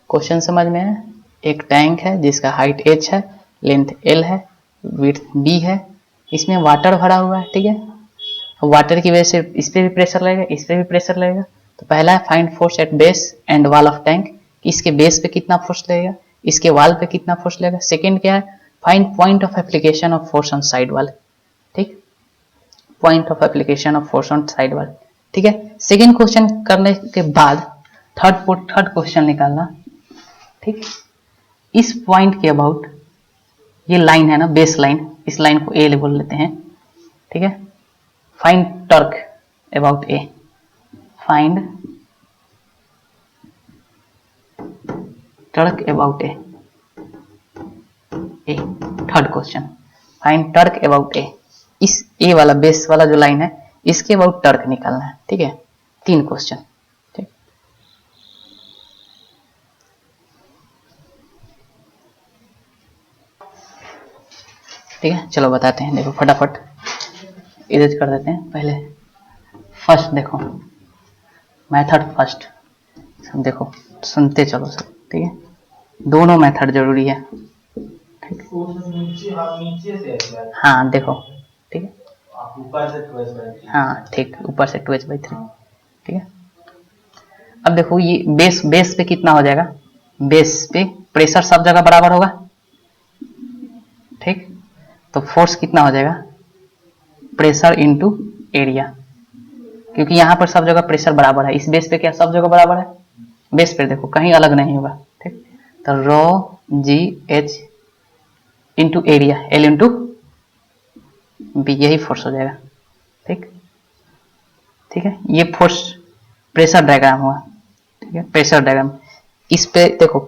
Question समझ में है? एक टैंक है जिसका हाइट h है, लेंथ l है, विड्थ b है, इसमें वाटर भरा हुआ है, ठीक है। वाटर की वजह से इस पे भी प्रेशर लगेगा, इस पे भी प्रेशर लगेगा। तो पहला है find force at base and wall of tank, इसके बेस पे कितना फोर्स लगेगा, इसके वाल पे कितना फोर्स लगेगा। सेकंड क्या है, find point of application of force on side वाल, ठीक, point of application of force on side वाल, ठीक है। सेकंड क्वेश्चन करने के बाद थर्ड क्वेश्चन निकालना, ठीक। इस पॉइंट के अबाउट, ये लाइन है ना बेस लाइन, इस लाइन को ए बोल लेते हैं, ठीक है। Find torque about A, find torque about A, third question, find torque about A. इस ए वाला बेस वाला जो लाइन है इसके अबाउट टॉर्क निकालना है, ठीक है। 3 क्वेश्चन, ठीक। ठीक है, चलो बताते हैं, देखो फटाफट इरेज कर देते हैं। पहले फर्स्ट देखो, मेथड फर्स्ट, सब देखो सुनते चलो सब, ठीक है। दोनों मेथड जरूरी है, ठीक। हाँ देखो, ठीक है, ऊपर से 2h/3, हाँ ठीक, ऊपर से 2h/3, ठीक है। अब देखो ये बेस पे कितना हो जाएगा, बेस पे प्रेशर सब जगह बराबर होगा, ठीक। तो फोर्स कितना हो जाएगा, प्रेशर इनटू एरिया, क्योंकि यहाँ पर सब जगह प्रेशर बराबर है। इस बेस पे क्या सब जगह बराबर है, बेस पे देखो कहीं अलग नहीं होगा, ठीक। तो रो जी h into area L into B, यही फोर्स हो जाएगा, ठीक। ठीक है, ये फोर्स प्रेशर डायग्राम हुआ, ठीक है, प्रेशर डायग्राम। इस पे देखो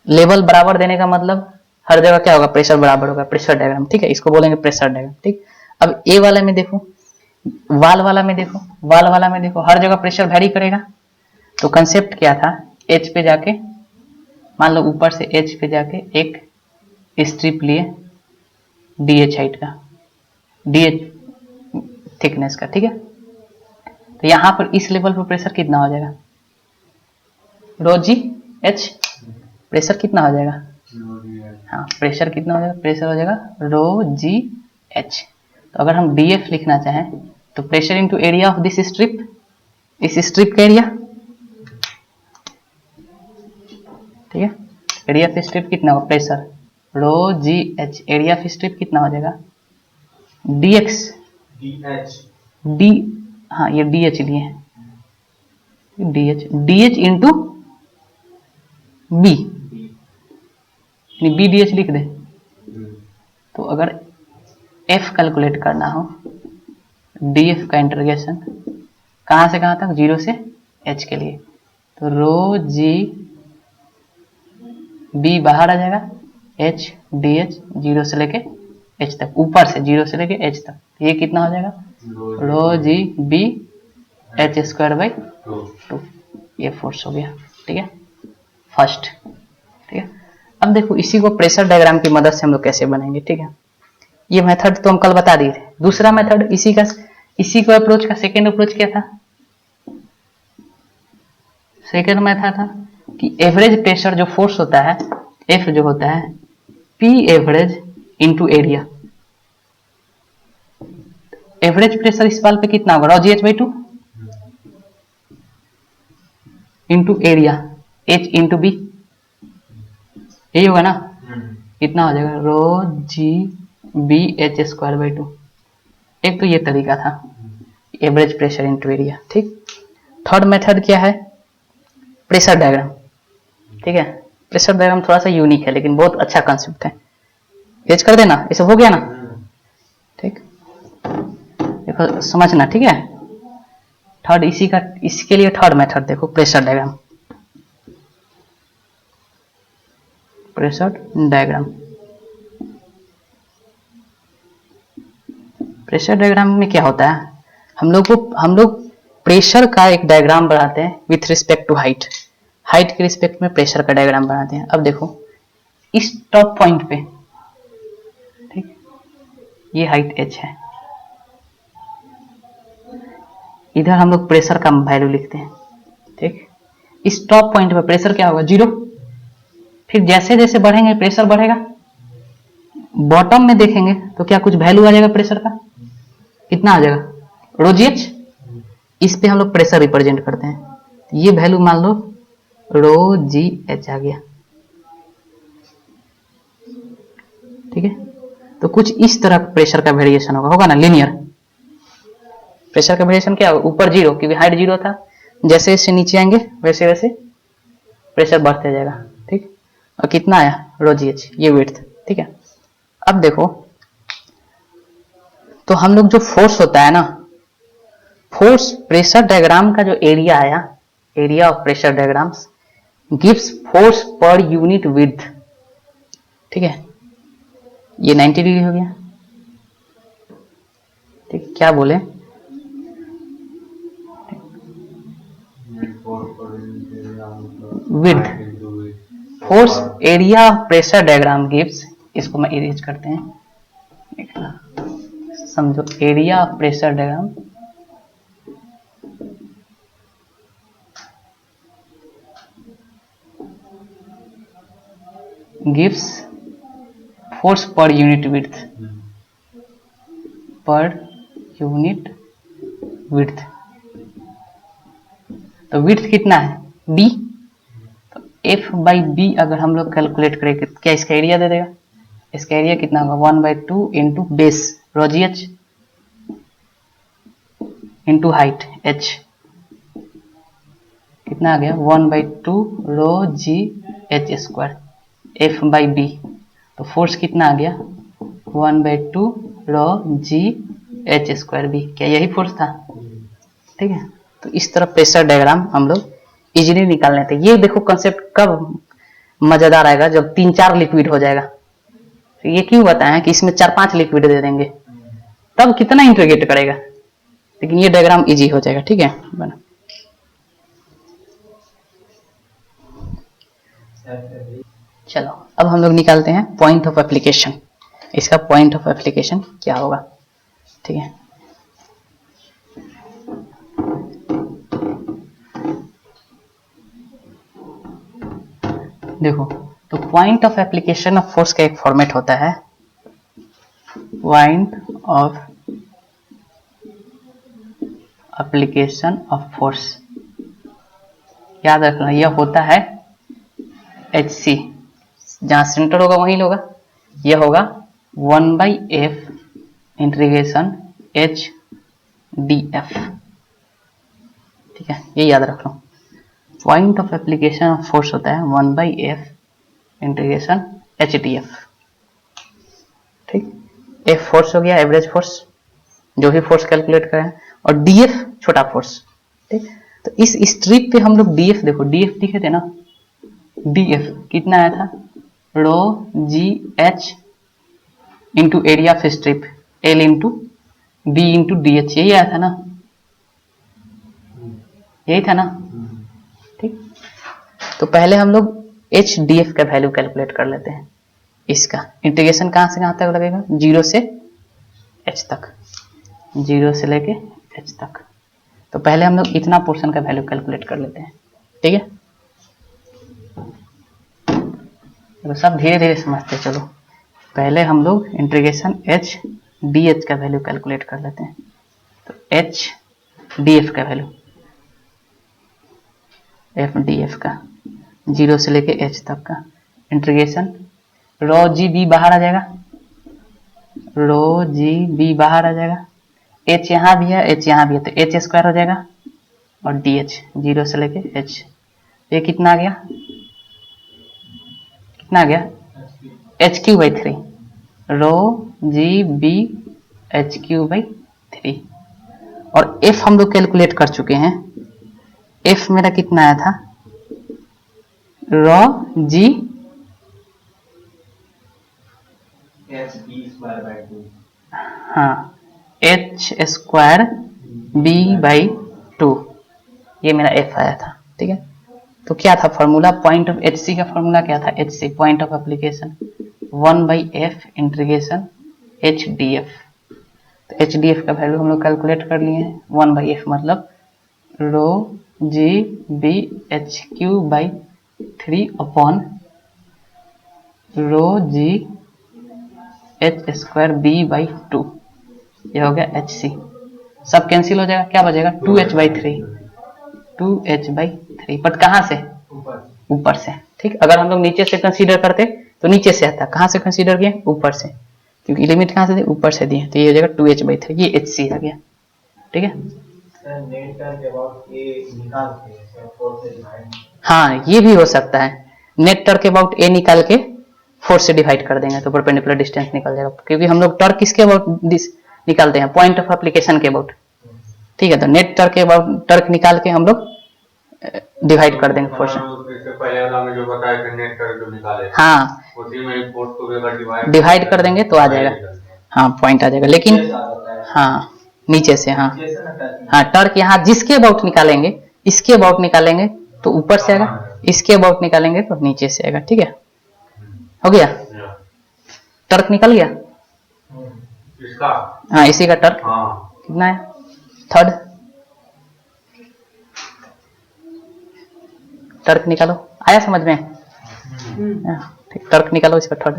लेवल बराबर देने का मतलब हर जगह क्या होगा, प्रेशर बराबर होगा, प्रेशर डायग्राम, ठीक है, इसको बोलेंगे प्रेशर डायग्राम, ठीक। अब ए वाले में देखो, वाल वाला में देखो, वाल वाला में देखो हर जगह प्रेशर वैरी करेगा। तो कंसेप्ट क्या था, एच पे जाके मान लो ऊपर से एच पे जाके एक स्ट्रिप लिए डीएच हाइट का, डीएच थिकनेस का, ठीक है। तो यहां पर इस लेवल पर प्रेशर कितना हो जाएगा, रो जी एच, प्रेशर कितना हो जाएगा, हाँ प्रेशर कितना हो जाएगा, प्रेशर हो जाएगा रो जी एच। तो अगर हम डीएफ लिखना चाहें तो pressure into area of this strip, इस स्ट्रिप का एरिया, ठीक है। एरिया ऑफ स्ट्रिप कितना होगा, pressure rho ji H, area of strip कितना हो जाएगा डीएक्स डी, हाँ ये डीएच लिए, DH into B, B D H लिख दे। तो अगर एफ कैलकुलेट करना हो, डी एफ का इंटीग्रेशन कहाँ से कहाँ तक, 0 से एच के लिए, तो रो जी बी बाहर आ जाएगा, एच डी एच 0 से लेके एच तक, ऊपर से 0 से लेके एच तक, ये कितना हो जाएगा rho g B h square by 2, ये फोर्स हो गया, ठीक है, फर्स्ट, ठीक है। अब देखो इसी को प्रेशर डायग्राम की मदद से हम लोग कैसे बनाएंगे, ठीक है। ये मेथड तो हम कल बता दिए थे। दूसरा मेथड इसी को अप्रोच का सेकेंड अप्रोच क्या था, सेकेंड मेथड था कि एवरेज प्रेशर जो फोर्स होता है, एफ जो होता है P average into area, average pressure इस वाल पे कितना होगा, rho ji h by 2 into area h into B, यही होगा ना, कितना हो जाएगा rho g B h square by 2। एक तो ये तरीका था एवरेज प्रेशर इंटू एरिया, ठीक। थर्ड मेथड क्या है, प्रेशर डायग्राम, ठीक है। प्रेशर डायग्राम थोड़ा सा यूनिक है लेकिन बहुत अच्छा कंसेप्ट है, एज कर देना, ये सब हो गया ना, ठीक। देखो समझना, ठीक है। थर्ड इसके लिए थर्ड मेथड देखो, pressure diagram, pressure diagram, pressure diagram में क्या होता है, हम लोग प्रेशर का एक डायग्राम बनाते हैं with respect to height, height के रिस्पेक्ट में प्रेशर का डायग्राम बनाते हैं। अब देखो इस टॉप पॉइंट पे, ठीक, ये हाइट h है, इधर हम लोग प्रेशर का वैल्यू लिखते हैं, ठीक। इस टॉप पॉइंट पर प्रेशर क्या होगा, 0। फिर जैसे जैसे बढ़ेंगे प्रेशर बढ़ेगा। बॉटम में देखेंगे तो क्या कुछ वैल्यू आ जाएगा प्रेशर का, कितना आ जाएगा, ρgh। इस पे हम लोग प्रेशर रिप्रेजेंट करते हैं, ये वैल्यू मान लो ρgh आ गया, ठीक है। तो कुछ इस तरह प्रेशर का वेरिएशन होगा ना, लीनियर। प्रेशर का वेरिएशन क्या होगा, ऊपर 0 क्योंकि हाइट 0 था, जैसे जैसे नीचे आएंगे वैसे वैसे प्रेशर बढ़ते जाएगा, ठीक। और कितना आया, ρgh, ये विड्थ, ठीक है। अब देखो तो हम लोग जो फोर्स होता है ना, फोर्स प्रेशर डायग्राम का जो एरिया आया, area of pressure diagrams gives force per unit width, ठीक है। ये 90 डिग्री हो गया, ठीक। क्या बोले, width force area of pressure diagram gives, इसको मैं इरेज करते हैं, समझो, area of pressure diagram gives force per unit width, पर यूनिट विड्थ। तो विड्थ कितना है, b, तो f बाई बी अगर हम लोग कैलकुलेट करेंगे क्या इसका एरिया दे देगा, इसका एरिया कितना होगा 1/2 into base ρgh into height h, कितना आ गया 1/2 ρgh square f by B. तो फोर्स कितना आ गया 1/2 ρgh स्क्वायर बी, क्या यही फोर्स था, ठीक है। तो इस तरह प्रेशर डायग्राम हम लोग इजीली निकाल लेते हैं। ये देखो कंसेप्ट कब मजेदार आएगा, जब 3-4 लिक्विड हो जाएगा। तो ये क्यों बताया कि इसमें 4-5 लिक्विड दे देंगे, तब कितना इंटीग्रेट करेगा, लेकिन ये डायग्राम इजी हो जाएगा, ठीक है। बना चलो अब हम लोग निकालते हैं पॉइंट ऑफ एप्लीकेशन। इसका पॉइंट ऑफ एप्लीकेशन क्या होगा, ठीक है। देखो तो point of application of force का एक फॉर्मेट होता है, point of application of force, याद रखना यह होता है HC, जहां सेंटर होगा वहीं होगा, यह होगा 1/f इंटीग्रेशन HDF, ठीक है, ये याद रख लो। Point of application of force होता है 1/f इंटीग्रेशन HDF, ठीक। F फोर्स हो गया एवरेज फोर्स, जो भी फोर्स कैलकुलेट करें, और DF छोटा फोर्स, ठीक। तो इस स्ट्रिप पे हम लोग DF, देखो DF दिखे थे ना, DF कितना आया था ρgh into area of strip L into B into DH, यही आया था ना, यही था ना, ठीक। तो पहले हम लोग HDF का वैल्यू कैलकुलेट कर लेते हैं। इसका इंटीग्रेशन कहां से कहां तक लगेगा, 0 से h तक, 0 से लेके h तक। तो पहले हम लोग इतना पोर्शन का वैल्यू कैलकुलेट कर लेते हैं, ठीक है। तो सब धीरे धीरे समझते चलो। पहले हम लोग इंटीग्रेशन HDH का वैल्यू कैलकुलेट कर लेते हैं। तो HDF का वैल्यू, FDF का 0 से लेके h तक का इंटीग्रेशन, ρgb बाहर आ जाएगा, ρgb बाहर आ जाएगा, h यहाँ भी है, h यहाँ भी है, तो h स्क्वायर हो जाएगा, और dh 0 से लेके h, ये कितना आ गया, कितना आ गया h3/3, ρgb h3/3। और f हम लोग कैलकुलेट कर चुके हैं, f मेरा कितना आया था ρg हाँ h स्क्वायर b/2, ये मेरा f आया था, ठीक है। तो क्या था फॉर्मूला, पॉइंट ऑफ HC का फॉर्मूला क्या था, HC point of application 1/f integration HDF। तो HDF का वैल्यू हम लोग कैलकुलेट कर लिए हैं, 1/f मतलब G B H Q by 3 upon rho ji H square B by 2, ये हो गया एच सी। सब कैंसिल हो जाएगा, क्या बचेगा 2h/3, 2h/3। बट कहाँ से, ऊपर से। ठीक, अगर हम लोग नीचे से कंसीडर करते तो नीचे से आता, कहाँ से कंसीडर किए, ऊपर से, क्योंकि लिमिट कहाँ से दी, ऊपर से दिए, तो ये हो जाएगा 2h/3, ये एच सी आ गया। ठीक है, हाँ ये भी हो सकता है, नेट टर्क अबाउट ए निकाल के 4 से डिवाइड कर देंगे तो परपेंडिकुलर डिस्टेंस निकल जाएगा, क्योंकि हम लोग टर्क किसके अबाउट निकालते हैं, पॉइंट ऑफ एप्लीकेशन के अबाउट। ठीक है, तो नेट टर्क के अबाउट टर्क निकाल के हम लोग डिवाइड कर देंगे 4 से। पहले वाला में जो बताया कि नेट टर्क जो निकाले, हाँ उसी में फोर्स को भी अगर डिवाइड कर देंगे तो आ जाएगा, हाँ पॉइंट आ जाएगा। लेकिन हाँ नीचे से, हाँ हाँ टर्क यहाँ जिसके अबाउट निकालेंगे, इसके अबाउट निकालेंगे तो ऊपर से आएगा, इसके अबाउट निकालेंगे तो नीचे से आएगा। ठीक है, हो गया, टर्क निकल गया इसका, हाँ इसी का टर्क कितना है, थर्ड। टर्क निकालो, आया समझ में, ठीक, टर्क निकालो इसका थर्ड।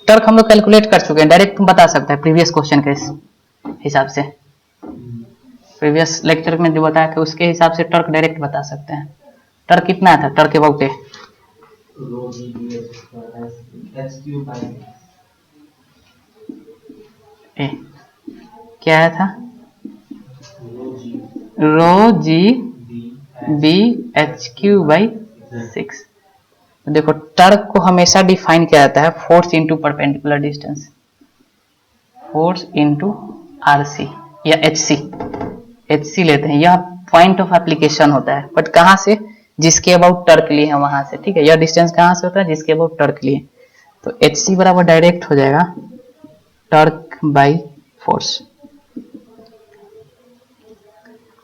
टर्क हम लोग कैलकुलेट कर चुके हैं, डायरेक्ट तुम बता सकते हैं प्रीवियस क्वेश्चन के हिसाब से, प्रीवियस लेक्चर में जो बताया था उसके हिसाब से टर्क डायरेक्ट बता सकते हैं। टर्क कितना था, टर्क अबाउट ए क्या आया था, rho g B H Q by 6। तो देखो टर्क को हमेशा डिफाइन किया जाता है force into perpendicular distance, force into R C या एच सी लेते हैं, यह पॉइंट ऑफ एप्लीकेशन होता है, बट कहाँ से, जिसके अबाउट टर्क लिए हैं वहां से। ठीक है, यह डिस्टेंस कहाँ से होता है, जिसके अबाउट टर्क लिए, तो एच सी बराबर डायरेक्ट हो जाएगा टर्क बाई फोर्स।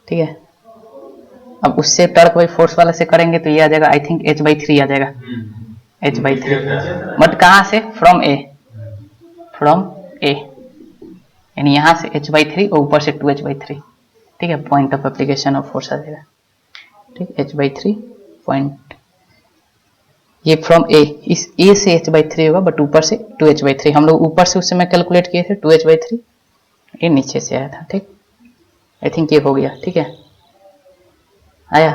ठीक है, अब उससे टर्क बाई फोर्स वाला से करेंगे तो ये आ जाएगा, आई थिंक h/3 आ जाएगा, h/3, बट कहाँ से, फ्रॉम ए, यानी यहाँ से h/3 और ऊपर से 2h/3। ठीक है, point of application of force आ जाएगा। ठीक, h/3 पॉइंट, ये फ्रॉम ए, इस ए से h/3 होगा, बट ऊपर से 2h/3, हम लोग ऊपर से उस समय कैलकुलेट किए थे 2h/3, ये नीचे से आया था। ठीक, आई थिंक ये हो गया। ठीक है, आया,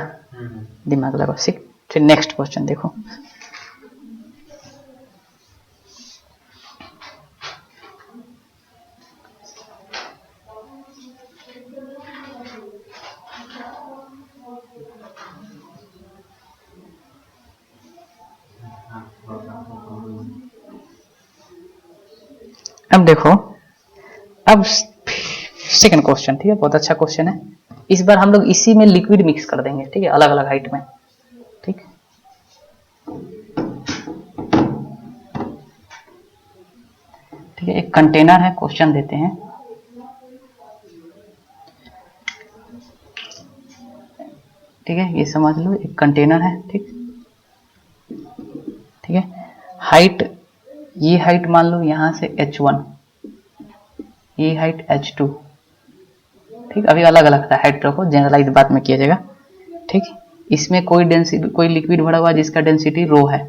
दिमाग लगाओ, सीख। फिर नेक्स्ट क्वेश्चन देखो, अब देखो, अब सेकंड क्वेश्चन। ठीक है, बहुत अच्छा क्वेश्चन है, इस बार हम लोग इसी में लिक्विड मिक्स कर देंगे। ठीक है, अलग अलग हाइट में। ठीक, ठीक है, एक कंटेनर है, क्वेश्चन देते हैं। ठीक है, ये समझ लो, एक कंटेनर है। ठीक, ठीक है, हाइट, ये हाइट मान लो यहाँ से h1, ये हाइट h2। ठीक, अभी अलग अलग था, हाइट रखो, जनरलाइज बात में किया जाएगा। ठीक, इसमें कोई डेंसिटी, कोई लिक्विड भरा हुआ जिसका डेंसिटी रो है।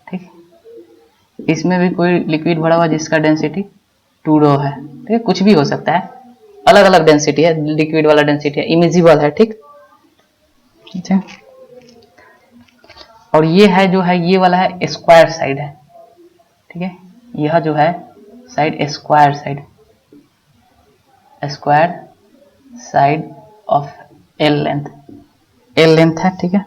ठीक, इसमें भी कोई लिक्विड भरा हुआ जिसका डेंसिटी 2 रो है। ठीक है, कुछ भी हो सकता है, अलग अलग डेंसिटी है, लिक्विड वाला डेंसिटी है, इमिजिबल है। ठीक, ठीक है, और ये है जो है, ये वाला है स्क्वायर साइड है। ठीक है, यह जो है side square side, square side of L length है। ठीक है,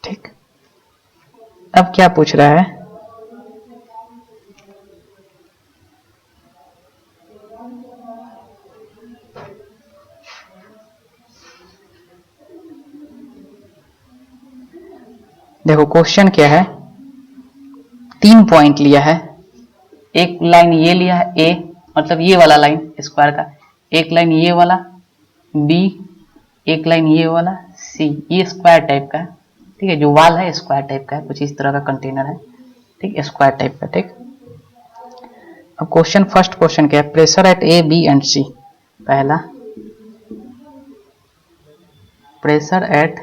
ठीक, अब क्या पूछ रहा है, देखो क्वेश्चन क्या है, 3 पॉइंट लिया है, एक लाइन ये लिया है ए, मतलब ये वाला लाइन स्क्वायर का, एक लाइन ये वाला बी, एक लाइन ये वाला सी, ये स्क्वायर टाइप का है, ठीक है, जो वाल है स्क्वायर टाइप का है, कुछ इस तरह का कंटेनर है, ठीक, स्क्वायर टाइप का, ठीक। अब क्वेश्चन, फर्स्ट क्वेश्चन क्या है, pressure at A B and C. पहला pressure at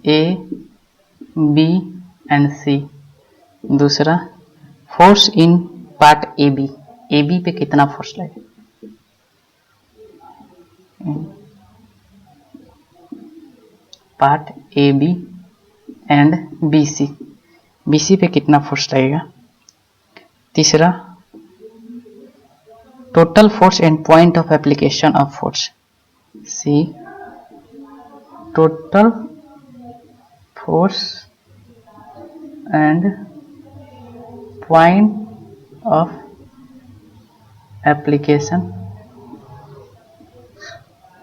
A B and C, दूसरा force in part A B पे कितना फोर्स लगेगा, part A B and B C पे कितना फोर्स लगेगा। तीसरा total force and point of application of force, सी total force and point of application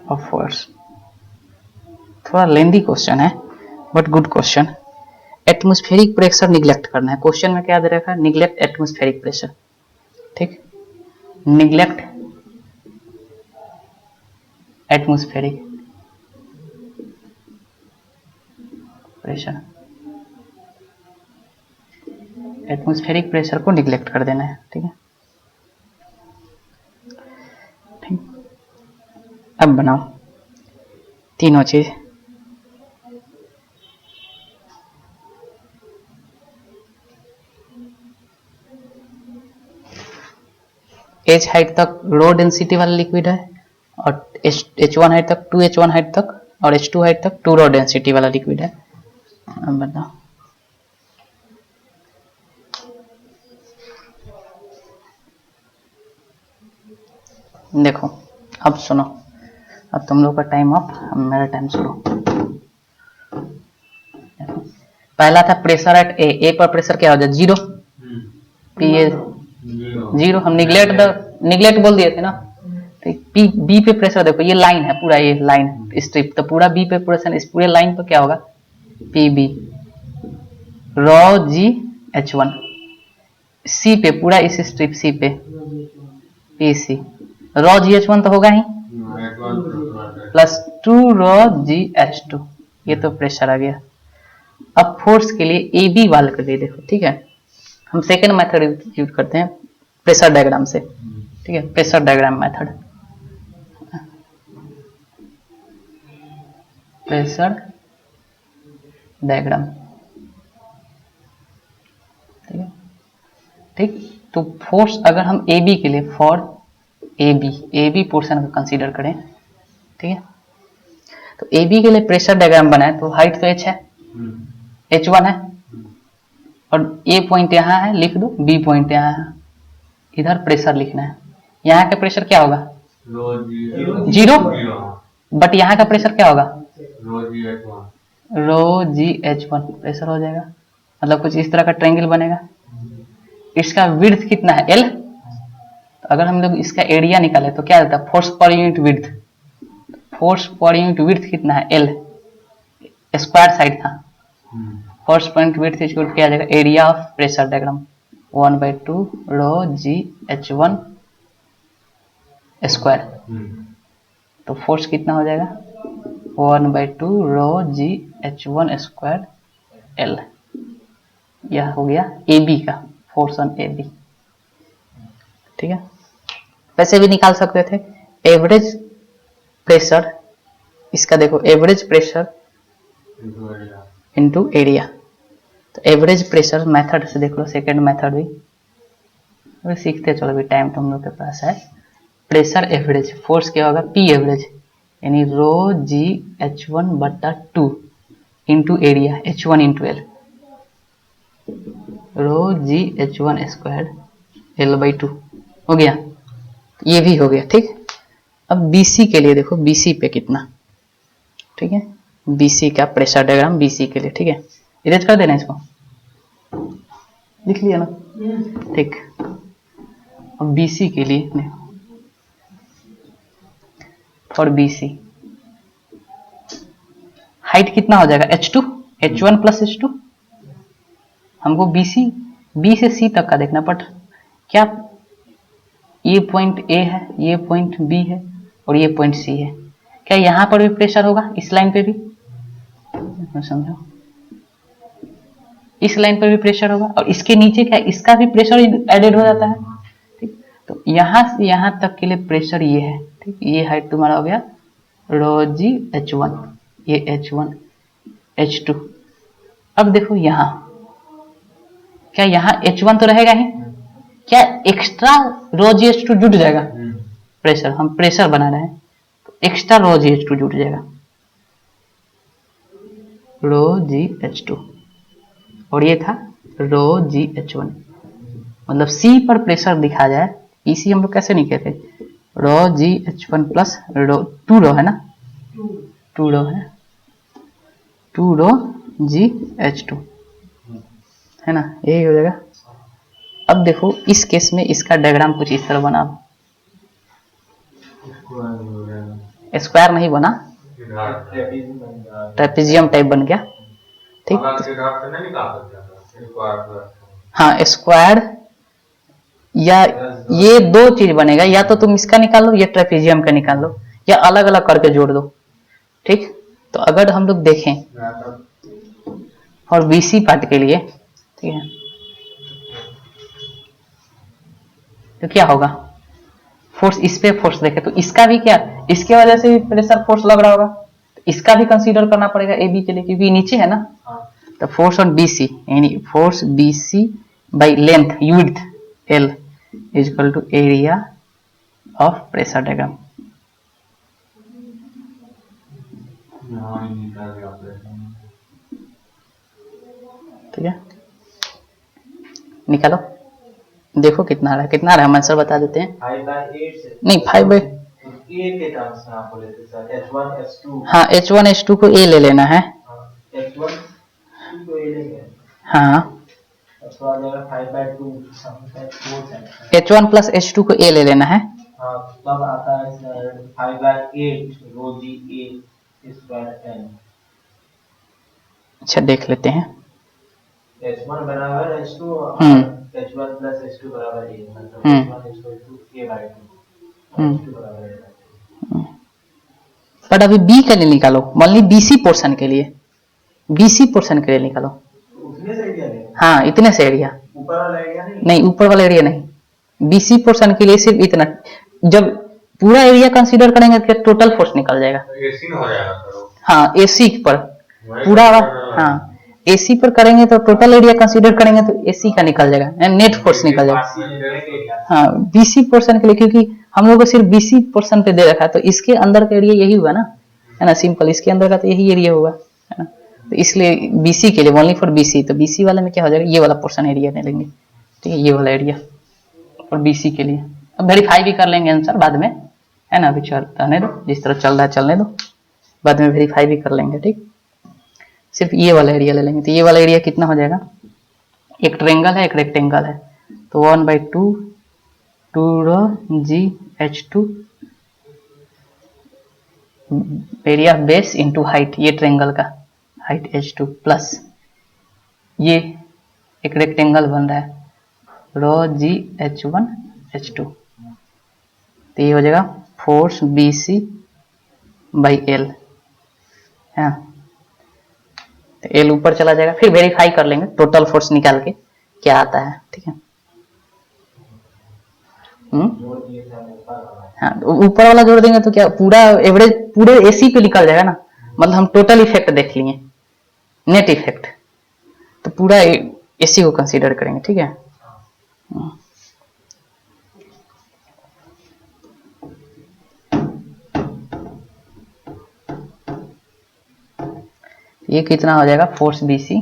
of force. थोड़ा लेंदी क्वेश्चन है but good question. Atmospheric pressure neglect करना है, question में क्या दे रखा है, निगलेक्ट एटमॉस्फेरिक प्रेशर, ठीक, neglect atmospheric pressure, atmospheric pressure को निगलेक्ट कर देना है, ठीक है, ठीक। अब बनाओ तीनों चीज, एच हाइट तक लो डेंसिटी वाला लिक्विड है और H1 हाइट तक, 2H1 हाइट तक और H2 हाइट तक 2 लो डेंसिटी वाला लिक्विड है। अब बताओ, देखो अब सुनो, अब तुम लोग का टाइम अप, अब मेरा टाइम शुरू। पहला था प्रेशर एट ए पर प्रेशर क्या हो जाए, जीरो, पी ए जीरो, हम निगलेक्ट बोल दिए थे ना, ठीक। पी बी पे प्रेशर देखो, ये लाइन है पूरा, ये लाइन स्ट्रिप, तो पूरा बी पे प्रेशर, इस पूरे लाइन पर क्या होगा, P B rho G H1, C पे पूरा इस स्ट्रिप सी पे P C raw G H1 तो होगा ही, प्लस 2 रॉ जी H2, ये तो प्रेशर आ गया। अब फोर्स के लिए ए बी वाले के लिए देखो, ठीक है, हम सेकेंड मेथड यूज करते हैं प्रेशर डायग्राम से, ठीक है, pressure diagram method, pressure diagram, ठीक है, ठीक। तो फोर्स अगर हम ए बी के लिए, फॉर ए बी पोर्शन को कंसीडर करें, ठीक है, तो ए बी के लिए प्रेशर डायग्राम बनाए तो हाइट तो एच है, H1 है, और ए पॉइंट यहाँ है, लिख दो, बी पॉइंट यहाँ है, इधर प्रेशर लिखना है, यहाँ का प्रेशर क्या होगा, जीरो, बट यहाँ का प्रेशर क्या होगा, रो जी H1 प्रेशर हो जाएगा, मतलब कुछ इस तरह का ट्रायंगल बनेगा। इसका विड्थ कितना है, L, तो अगर हम लोग इसका एरिया निकाले तो क्या आता है, force per unit width, force per unit width कितना है, L, स्क्वायर साइड था, force per unit width equal क्या आ जाएगा, area of pressure diagram 1/2 rho ji H1 square, तो फोर्स कितना हो जाएगा, 1/2 रो जी H1 स्क्वायर L, यह हो गया ए बी का फोर्स ऑन ए बी, ठीक है। वैसे भी निकाल सकते थे एवरेज प्रेशर, इसका देखो एवरेज प्रेशर इनटू एरिया, तो एवरेज प्रेशर मेथड से देख लो, सेकेंड मेथड भी अभी सीखते चलो, भी टाइम तुम लोग के पास है। प्रेशर एवरेज, फोर्स क्या होगा, पी एवरेज यानी रो जी H1 बटा 2 into area H1 into L, rho जी H1 स्क्वायर L/2 हो गया, ये भी हो गया, ठीक। अब BC के लिए देखो, BC पे कितना, ठीक है, BC का प्रेशर डायग्राम BC के लिए, ठीक है, इरेज कर देना इसको, लिख लिया ना, ठीक। अब BC के लिए देखो, फॉर BC हाइट कितना हो जाएगा, H2 H1 प्लस H2, हमको BC B से C तक का देखना, बट क्या ये पॉइंट A है, ये पॉइंट B है और ये पॉइंट C है, क्या यहाँ पर भी प्रेशर होगा, इस लाइन पे भी समझो, इस लाइन पर भी प्रेशर होगा, और इसके नीचे क्या इसका भी प्रेशर एडेड हो जाता है। ठीक, तो यहाँ से यहाँ तक के लिए प्रेशर ये है। ठीक, ये हाइट तुम्हारा हो गया रो जी H1, ये H1 H2। अब देखो यहाँ, क्या यहाँ H1 तो रहेगा ही, क्या एक्स्ट्रा रो जी H2 जुट जाएगा, प्रेशर, हम प्रेशर बना रहे हैं तो एक्स्ट्रा रो जी H2 जुट जाएगा, रो जी H2, और ये था रो जी H1। मतलब C पर प्रेशर दिखा जाए, इसी हम लोग कैसे नहीं कहते, रो जी H1 प्लस रो, 2 रो है ना, 2 रो है, 2 रो जी H2 है ना, यही हो जाएगा। अब देखो इस केस में इसका डायग्राम कुछ इस तरह बना, स्क्वायर नहीं बना, ट्रेपेजियम टाइप बन गया। ठीक, हाँ स्क्वायर, या ये दो चीज बनेगा, या तो तुम इसका निकाल लो या ट्रेपेजियम का निकाल लो, या अलग अलग करके जोड़ दो। ठीक, तो अगर हम लोग देखें और बीसी पार्ट के लिए, ठीक है, तो क्या होगा, फोर्स इस पे फोर्स देखे तो इसका भी क्या, इसके वजह से भी प्रेशर फोर्स लग रहा होगा, तो इसका भी कंसीडर करना पड़ेगा ए बी के लिए, क्योंकि नीचे है ना। तो फोर्स ऑन BC, यानी force BC by length width L is equal to area of pressure diagram. ठीक है, निकालो, देखो कितना आ रहा है, कितना आ रहा है, हम आंसर बता देते हैं। 5/8 नहीं 5/, ए के टर्म्स में आप बोले थे सर, H1 H2। हाँ H1 H2 को A ले लेना है, H1 को ए लेंगे, हाँ तो आ जाएगा 5/2 4 H1 प्लस H2 को A ले लेना है, हाँ, तब आता है सर 5/8 रो जी ए स्क्वायर n। अच्छा देख लेते हैं, H1 बराबर H2, H1 प्लस H2 बराबर a, मतलब H1 equal to a/2, H2 बराबर a/2। बट अभी B के लिए निकालो, मान ली BC पोर्शन के लिए, BC पोर्शन के लिए निकालो, उतने से एरिया लेंगे, हाँ इतने से एरिया, ऊपर वाला एरिया नहीं ऊपर वाला एरिया नहीं, BC पोर्शन के लिए सिर्फ इतना, जब पूरा एरिया कंसीडर करेंगे तो टोटल फोर्स निकल जाएगा, एसी में हो जाएगा सर। हाँ AC पर पूरा, हाँ AC पर करेंगे तो टोटल एरिया कंसीडर करेंगे तो AC का निकल जाएगा, नेट फोर्स निकल जाएगा। हाँ BC पोर्शन के लिए, क्योंकि हम लोग को सिर्फ BC पोर्शन पे दे रखा है, तो इसके अंदर का एरिया यही हुआ ना, है ना, सिंपल, इसके अंदर का तो यही एरिया होगा, है ना, तो इसलिए BC के लिए ओनली फॉर BC, तो BC वाले में क्या हो जाएगा, ये वाला पोर्शन एरिया ले लेंगे, ठीक है, ये वाला एरिया और BC के लिए। अब वेरीफाई भी कर लेंगे आंसर बाद में, है ना, अभी चलने दो, जिस तरह चल रहा है चलने दो, बाद में वेरीफाई भी कर लेंगे। ठीक, सिर्फ ये वाला एरिया ले लेंगे, तो ये वाला एरिया कितना हो जाएगा, एक ट्रायंगल है एक रेक्टेंगल है, तो 1/2 2 रो जी H2 area base into height, ये ट्रायंगल का हाइट H2 प्लस ये एक रेक्टेंगल बन रहा है रो जी H1 H2, तो ये हो जाएगा फोर्स BC बाई L, हाँ, तो L ऊपर चला जाएगा, फिर वेरीफाई कर लेंगे टोटल फोर्स निकाल के क्या आता है। ठीक है, हाँ, तो ऊपर वाला जोड़ देंगे तो क्या पूरा एवरेज पूरे AC पे निकल जाएगा ना, मतलब हम टोटल इफेक्ट देख लिए, नेट इफेक्ट, तो पूरा AC को कंसीडर करेंगे। ठीक है, ये कितना हो जाएगा, force BC,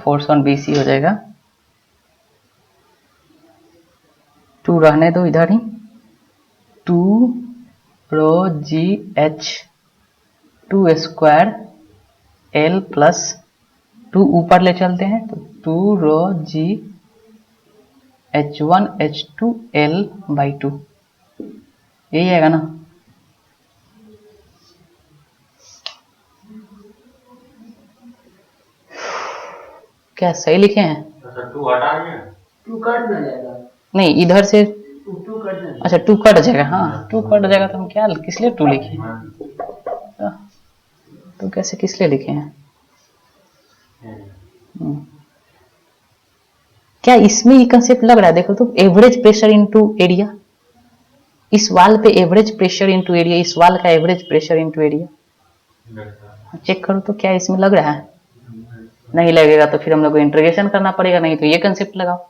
force on BC हो जाएगा 2, रहने दो इधर ही, 2 रो जी H2 स्क्वायर L प्लस 2 ऊपर ले चलते हैं, तो 2 रो जी H1 H2 L/2, यही आएगा ना। क्या सही लिखे हैं? अच्छा 2 हटा दिया, 2 कट ना जाएगा, नहीं इधर से, 2 कट ना, अच्छा 2 कट जाएगा, हाँ 2 कट जाएगा तो हम क्या किस लिए 2 लिखे, तो कैसे किस लिए लिखे हैं? क्या इसमें ये कंसेप्ट लग रहा है? देखो तो एवरेज प्रेशर इनटू एरिया, इस वाल पे एवरेज प्रेशर इनटू एरिया, इस वाल का average pressure into area check करो तो क्या इसमें लग रहा है? नहीं लगेगा तो फिर हम लोग को इंटीग्रेशन करना पड़ेगा, नहीं तो ये कंसेप्ट लगाओ।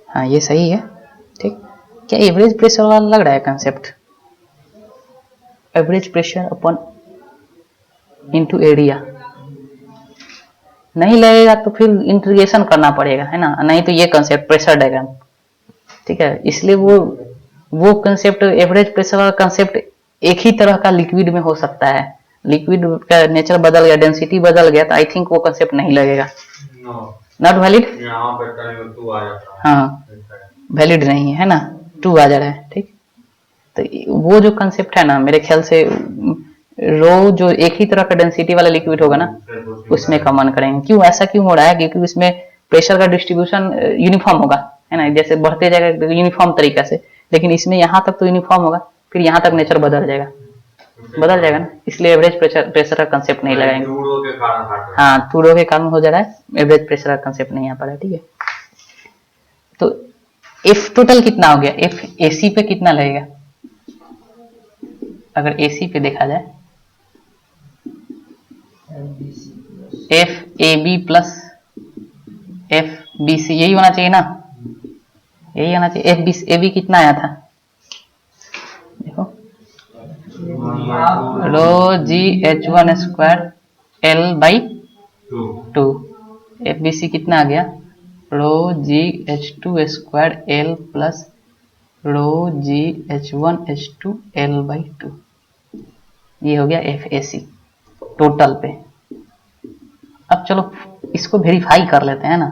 हाँ ये सही है, ठीक। क्या एवरेज प्रेशर वाला लग रहा है concept? Average pressure upon into area नहीं लगेगा तो फिर इंटीग्रेशन करना पड़ेगा, है ना, नहीं तो ये कंसेप्ट प्रेशर डायग्राम, ठीक है। इसलिए वो कंसेप्ट एवरेज प्रेशर वाला कंसेप्ट एक ही तरह का लिक्विड में हो सकता है, लिक्विड का नेचर बदल गया, डेंसिटी बदल गया, तो आई थिंक वो कंसेप्ट नहीं लगेगा। नॉट वैलिड, यहाँ पर कहीं तू आ जाता है। हाँ वैलिड नहीं है ना, 2 आ जा रहा है, ठीक। तो वो जो कंसेप्ट है ना, मेरे ख्याल से रो जो एक ही तरह का डेंसिटी वाला लिक्विड होगा ना, उसमें कॉमन करेंगे। क्यों ऐसा क्यों हो रहा है? क्योंकि उसमें प्रेशर का डिस्ट्रीब्यूशन यूनिफॉर्म होगा, है ना, जैसे बढ़ते जाएगा यूनिफॉर्म तरीका से, लेकिन इसमें यहाँ तक तो यूनिफॉर्म होगा, फिर यहाँ तक नेचर बदल जाएगा ना, इसलिए एवरेज प्रेशर का कंसेप्ट नहीं लगाएंगे। हाँ 2 रो के कारण हो जा रहा है, एवरेज प्रेशर का कंसेप्ट नहीं आ पा रहा है, ठीक है। तो एफ टोटल कितना हो गया? एफ एसी पे कितना लगेगा? अगर एसी पे देखा जाए F A B plus F B C, यही होना चाहिए ना, यही होना चाहिए। एफ बी ए बी कितना आया था? देखो rho ji h one square L by 2, F B C कितना आ गया? Rho ji h two square L plus rho ji h one h two L by 2, ये हो गया एफ ए सी टोटल पे। अब चलो इसको वेरीफाई कर लेते हैं ना,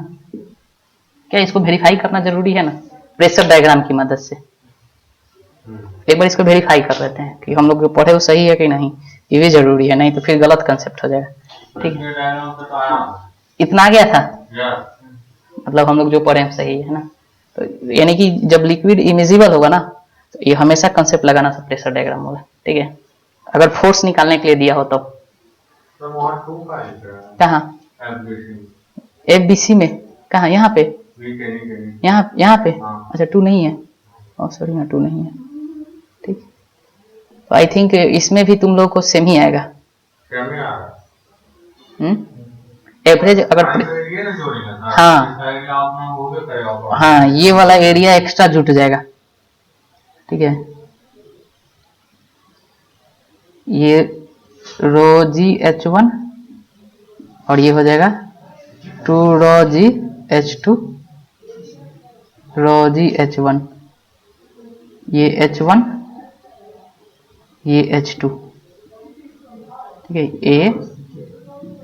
क्या इसको वेरीफाई करना जरूरी है ना प्रेशर डायग्राम की मदद से? एक बार इसको वेरीफाई कर लेते हैं कि हम लोग जो पढ़े वो सही है कि नहीं, ये भी जरूरी है, नहीं तो फिर गलत कंसेप्ट हो जाएगा, ठीक है। इतना आ गया था, मतलब हम लोग जो पढ़े सही है ना। तो यानी कि जब लिक्विड इमिजिबल होगा ना, तो ये हमेशा कंसेप्ट लगाना सब प्रेशर डायग्राम होगा, ठीक है। अगर फोर्स निकालने के लिए दिया हो तो कहाँ? एफ बी सी में कहाँ? यहाँ पे, यहाँ पे, अच्छा 2 नहीं है, सॉरी यहाँ 2 नहीं है, ठीक। तो आई थिंक इसमें भी तुम लोग को सेम ही आएगा। एवरेज अगर हाँ ये वाला एरिया एक्स्ट्रा जुट जाएगा, ठीक है। ये रो जी एच वन और ये हो जाएगा 2 रो जी h to row ji h one, ये एच वन, ये एच टू, ठीक है। ए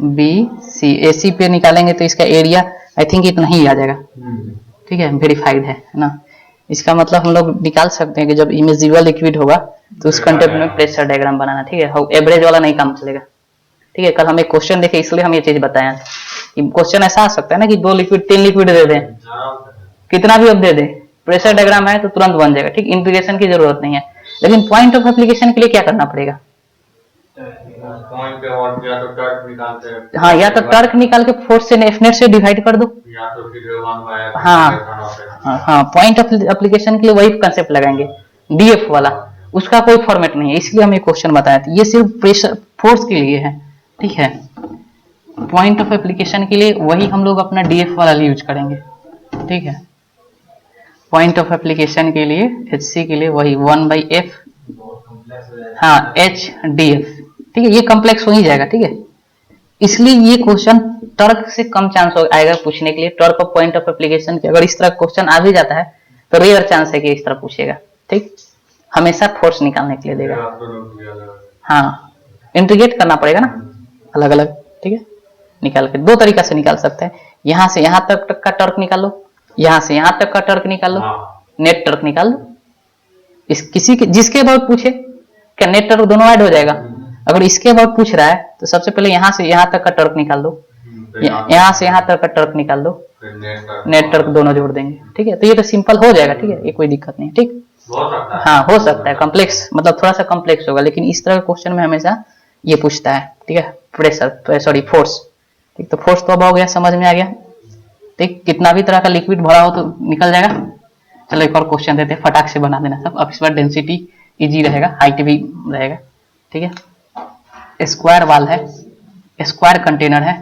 बी सी, ए सी पे निकालेंगे तो इसका एरिया आई थिंक इतना ही आ जाएगा, ठीक है, वेरीफाइड है ना। इसका मतलब हम लोग निकाल सकते हैं कि जब इमिजिबल लिक्विड होगा तो उस कंटेंट में प्रेशर डायग्राम बनाना, ठीक है। एवरेज वाला नहीं काम चलेगा, ठीक है। कल हम एक क्वेश्चन देखे इसलिए हम ये चीज बताए। क्वेश्चन ऐसा आ सकता है ना कि 2 लिक्विड 3 लिक्विड दे दें, कितना भी अब दे दे, प्रेशर डायग्राम है तो तुरंत बन जाएगा, ठीक। इंटीग्रेशन की जरूरत नहीं है, लेकिन पॉइंट ऑफ एप्लीकेशन के लिए क्या करना पड़ेगा? हाँ या तो टर्क निकाल के फोर्स से एफ नेट से डिवाइड कर दो, या तो फिर हाँ पॉइंट ऑफ एप्लीकेशन के लिए वही कंसेप्ट लगाएंगे, डीएफ वाला, उसका कोई फॉर्मेट नहीं है, इसलिए हम ये क्वेश्चन बताए थे। ये सिर्फ प्रेशर फोर्स के लिए है, ठीक है। पॉइंट ऑफ एप्लीकेशन के लिए वही हम लोग अपना डीएफ वाला यूज करेंगे, ठीक है। पॉइंट ऑफ एप्लीकेशन के लिए एचसी के लिए वही 1/f, हाँ एच डी एफ, ठीक है। ये कॉम्प्लेक्स हो ही जाएगा, ठीक है। इसलिए ये क्वेश्चन टर्क से कम चांस आएगा पूछने के लिए, torque of point of application के। अगर इस तरह क्वेश्चन आ भी जाता है तो रेयर चांस है कि इस तरह पूछेगा, ठीक। हमेशा फोर्स निकालने के लिए देगा, हाँ इंटीग्रेट करना पड़ेगा ना अलग अलग, ठीक है। निकाल के, दो तरीका से निकाल सकते हैं। यहाँ से यहाँ तक का टर्क निकाल लो, यहाँ से यहाँ तक का टर्क निकाल लो, नेट टर्क निकाल लो। इस किसी के जिसके अबाउट पूछे क्या नेट टर्क दोनों ऐड हो जाएगा? अगर इसके अबाउट पूछ रहा है तो सबसे पहले यहाँ से यहाँ तक का टर्क निकाल दो, यहाँ से यहाँ तक का टर्क निकाल दो, नेट टर्क दोनों जोड़ देंगे। ठीक है, तो ये तो सिंपल हो जाएगा। ठीक है, ये कोई दिक्कत नहीं। ठीक, हाँ हो सकता है कॉम्प्लेक्स, मतलब थोड़ा सा कॉम्प्लेक्स होगा, लेकिन इस तरह के क्वेश्चन में हमेशा ये पूछता है। ठीक है, प्रेशर सॉरी फोर्स। ठीक, तो फोर्स तो अब हो गया, समझ में आ गया। ठीक, कितना भी तरह का लिक्विड भरा हो तो निकल जाएगा। चलो एक और क्वेश्चन देते हैं, फटाक से बना देना सब। अब इस बार डेंसिटी इजी रहेगा, हाइट भी रहेगा। ठीक है, स्क्वायर वाल है, स्क्वायर कंटेनर है,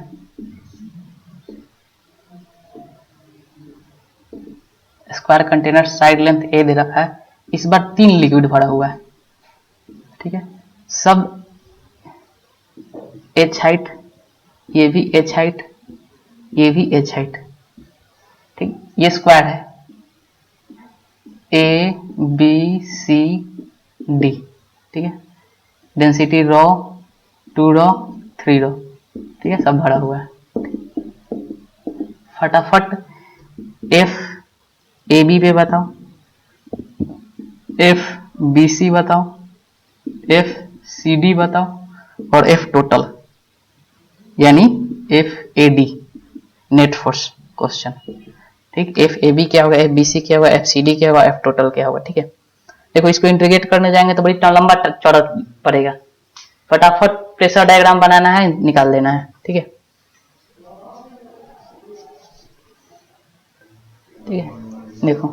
स्क्वायर कंटेनर, साइड लेंथ ए दे रखा है। इस बार 3 लिक्विड भरा हुआ है। ठीक है, सब एच हाइट, ये भी एच हाइट, ये भी एच हाइट। ठीक, ये स्क्वायर है, ए बी सी डी। ठीक है, डेंसिटी रो, 2 रो, 3 रो। ठीक है, सब भरा हुआ है। फटाफट एफ ए बी पे बताओ, एफ बी सी बताओ, एफ सी डी बताओ और एफ टोटल यानी F A D net force question. ठीक, एफ ए बी क्या होगा, एफ बी सी क्या होगा, एफ सी डी क्या होगा, एफ टोटल क्या होगा। ठीक है, देखो इसको इंटीग्रेट करने जाएंगे तो बड़ी लंबा चौड़ा पड़ेगा। फटाफट प्रेशर डायग्राम बनाना है, निकाल देना है। ठीक है, ठीक है, देखो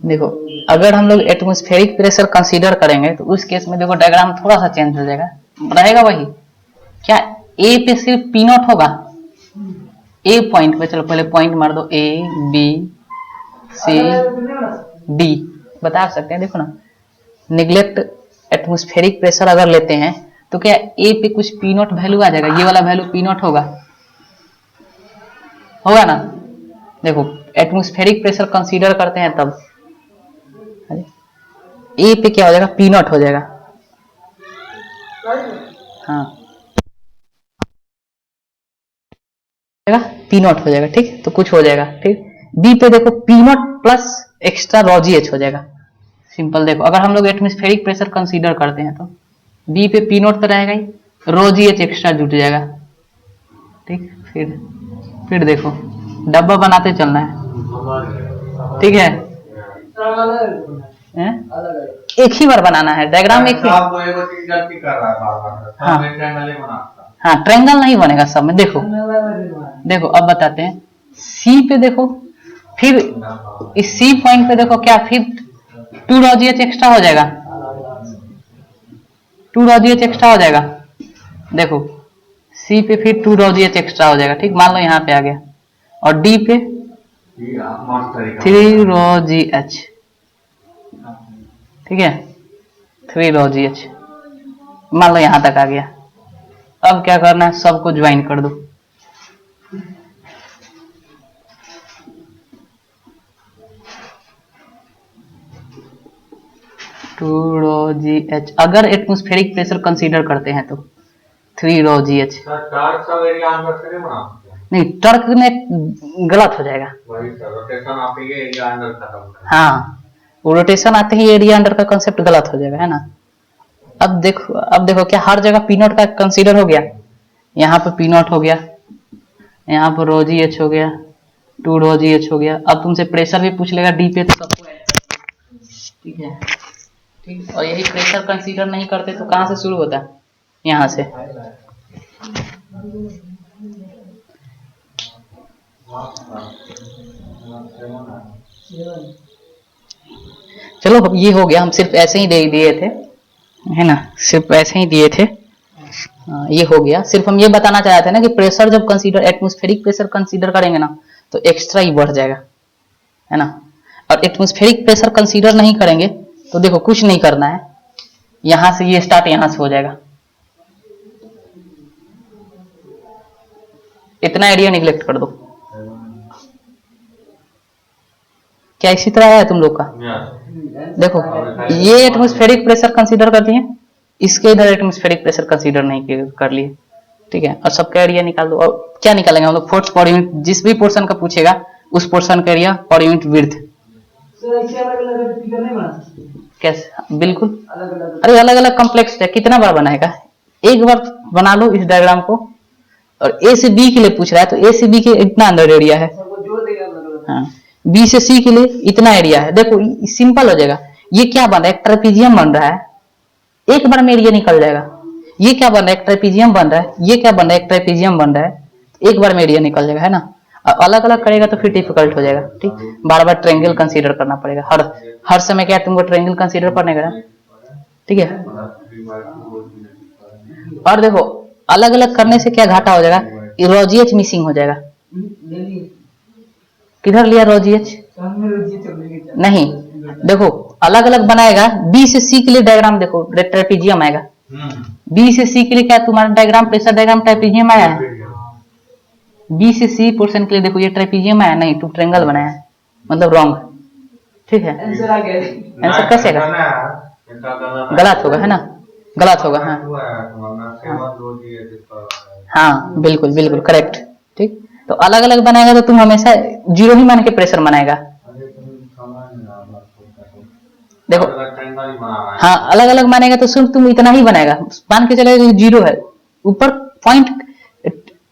देखो अगर हम लोग एटमॉस्फेरिक प्रेशर कंसीडर करेंगे तो उस केस में देखो डायग्राम थोड़ा सा चेंज हो जाएगा, रहेगा वही। क्या ए पे सिर्फ पी नॉट होगा, ए पॉइंट पे, चलो पहले पॉइंट मार दो, ए बी सी डी बता सकते हैं। देखो ना, निगलेक्ट एटमॉस्फेरिक प्रेशर अगर लेते हैं तो क्या ए पे कुछ पी नॉट वैल्यू आ जाएगा, ये वाला वैल्यू पी नॉट होगा ना। देखो एटमॉस्फेरिक प्रेशर कंसीडर करते हैं तब ए पे क्या हो जाएगा, पी नॉट हो जाएगा। हाँ पी नॉट हो जाएगा। ठीक, तो कुछ हो जाएगा। ठीक, बी पे देखो P not plus extra raw ji H हो जाएगा। सिंपल देखो, अगर हम लोग एटमॉस्फेरिक प्रेशर कंसीडर करते हैं तो बी पे पी नॉट तो रहेगा ही, रॉ जी एच एक्स्ट्रा जुट जाएगा। ठीक, फिर देखो डब्बा बनाते चलना है। ठीक है, एक ही बार बनाना है डायग्राम, एक ही। हाँ ट्रायंगल नहीं बनेगा सब में। देखो देखो अब बताते हैं, सी पे देखो, फिर इस सी पॉइंट पे देखो क्या, फिर 2 रॉ जी एच एक्स्ट्रा हो जाएगा, 2 रॉ जी एच एक्स्ट्रा हो जाएगा। देखो सी पे फिर 2 रॉ जी एच एक्स्ट्रा हो जाएगा। ठीक, मान लो यहाँ पे आ गया, और डी पे 3 रॉ जी एच। ठीक है, 3 रॉ जी एच मान लो यहां तक आ गया। अब क्या करना है, सबको ज्वाइन कर दो। टू रॉ जी एच, अगर एटमॉस्फेरिक प्रेशर कंसीडर करते हैं तो 3 रॉ जी एच। नहीं, टर्क में गलत हो जाएगा। हाँ, वो रोटेशन आते ही एरिया अंडर का कंसेप्ट गलत हो जाएगा, है ना। अब देखो क्या हर जगह पी नॉट का कंसीडर हो गया, यहाँ पे पी नॉट हो गया, यहाँ पर रॉ जी एच हो गया, 2 रॉ जी एच हो गया। अब तुमसे प्रेशर भी पूछ लेगा डी पे तो सबको ऐड कर दो। ठीक है, ठीक, और यही प्रेशर कंसीडर नहीं करते तो कहाँ से शुरू होता है, यहाँ से। चलो ये हो गया, हम सिर्फ ऐसे ही दे दिए थे, है ना, सिर्फ ऐसे ही दिए थे। ये हो गया, सिर्फ हम ये बताना चाहते थे ना कि प्रेशर जब कंसीडर एटमॉस्फेरिक प्रेशर कंसीडर करेंगे ना तो एक्स्ट्रा ही बढ़ जाएगा, है ना। और एटमॉस्फेरिक प्रेशर कंसीडर नहीं करेंगे तो देखो कुछ नहीं करना है, यहां से ये स्टार्ट यहां से हो जाएगा, इतना एरिया निगलेक्ट कर दो। क्या इसी तरह है तुम लोग का? देखो ये एटमॉस्फेरिक प्रेशर कंसीडर कर दिए, इसके इधर एटमॉस्फेरिक प्रेशर कंसीडर नहीं कर लिए, ठीक है, और सबका एरिया निकाल दो। और क्या निकालेंगे हम लोग, फोर्स पर यूनिट, जिस भी पोर्शन का पूछेगा उस पोर्शन का एरिया पर यूनिट विड्थ। कैसे, बिल्कुल अरे अलग अलग कॉम्प्लेक्स है, कितना बार बनाएगा, एक बार बना लो इस डायग्राम को। और ए से बी के लिए पूछ रहा है तो ए से बी के इतना अंदर एरिया है, हाँ, बी से सी के लिए इतना एरिया है। देखो सिंपल हो जाएगा। ये क्या बन रहा है, एक ट्रेपीजियम बन रहा है, एक बार में एरिया निकल जाएगा। ये क्या बन रहा है, एक ट्रेपीजियम बन रहा है, ये क्या बन रहा है, एक ट्रेपीजियम बन रहा है, एक बार में एरिया निकल जाएगा, है ना। अलग अलग करेगा तो फिर डिफिकल्ट हो जाएगा, ठीक। बार बार ट्रायंगल कंसीडर करना पड़ेगा, हर समय क्या तुमको ट्रायंगल कंसीडर करने का, ठीक है। और देखो अलग अलग करने से क्या घाटा हो जाएगा, रोजीएच मिसिंग हो जाएगा। किधर लिया रोजीएच, नहीं, देखो अलग अलग बनाएगा। बी से सी के लिए डायग्राम देखो, ट्रेपीजियम आएगा। बी से सी के लिए क्या तुम्हारा डायग्राम, प्रेशर डायग्राम ट्रेपीजियम आया है। बी से सी पोर्शन के लिए देखो ये ट्रेपीजियम आया, नहीं तुम ट्रायंगल बनाया है, मतलब रॉन्ग, ठीक है। आंसर कैसे आएगा, गलत होगा, है ना, गलत होगा, हाँ हाँ बिल्कुल बिल्कुल करेक्ट, ठीक। तो अलग अलग बनाएगा तो तुम हमेशा जीरो ही मान के प्रेशर बनाएगा। देखो हाँ अलग अलग मानेगा तो सिर्फ तुम इतना ही बनाएगा, मान के चलेगा जीरो है, ऊपर पॉइंट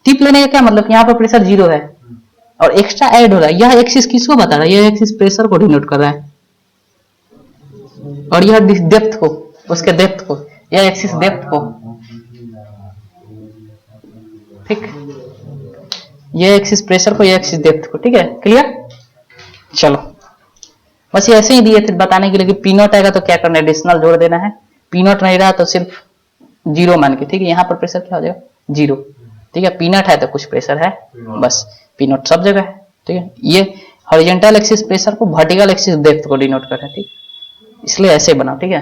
टिप लेने का क्या मतलब, यहाँ पर प्रेशर जीरो है और एक्स्ट्रा ऐड हो रहा है। यह एक्सिस किसको बता रहा है, यह एक्सिस प्रेशर को डिनोट कर रहा है, और यह डेप्थ को, उसके डेप्थ को, यह एक्सिस डेप्थ को, ठीक। यह एक्सिस प्रेशर को, यह एक्सिस डेप्थ को, ठीक है, क्लियर। चलो बस ये ऐसे ही दिए थे बताने के लिए कि पी नॉट आएगा तो क्या करना है, एडिशनल जोड़ देना है। पी नॉट नहीं रहा तो सिर्फ जीरो मान के, ठीक है। यहाँ पर प्रेशर क्या हो जाएगा, जीरो, ठीक है। पी नॉट है तो कुछ प्रेशर है, बस पी नॉट सब जगह है, ठीक है। ये हॉरिजॉन्टल एक्सिस प्रेशर को, वर्टिकल एक्सिस डेप्थ को डिनोट कर रहा है, ठीक, इसलिए ऐसे बनाओ, ठीक है,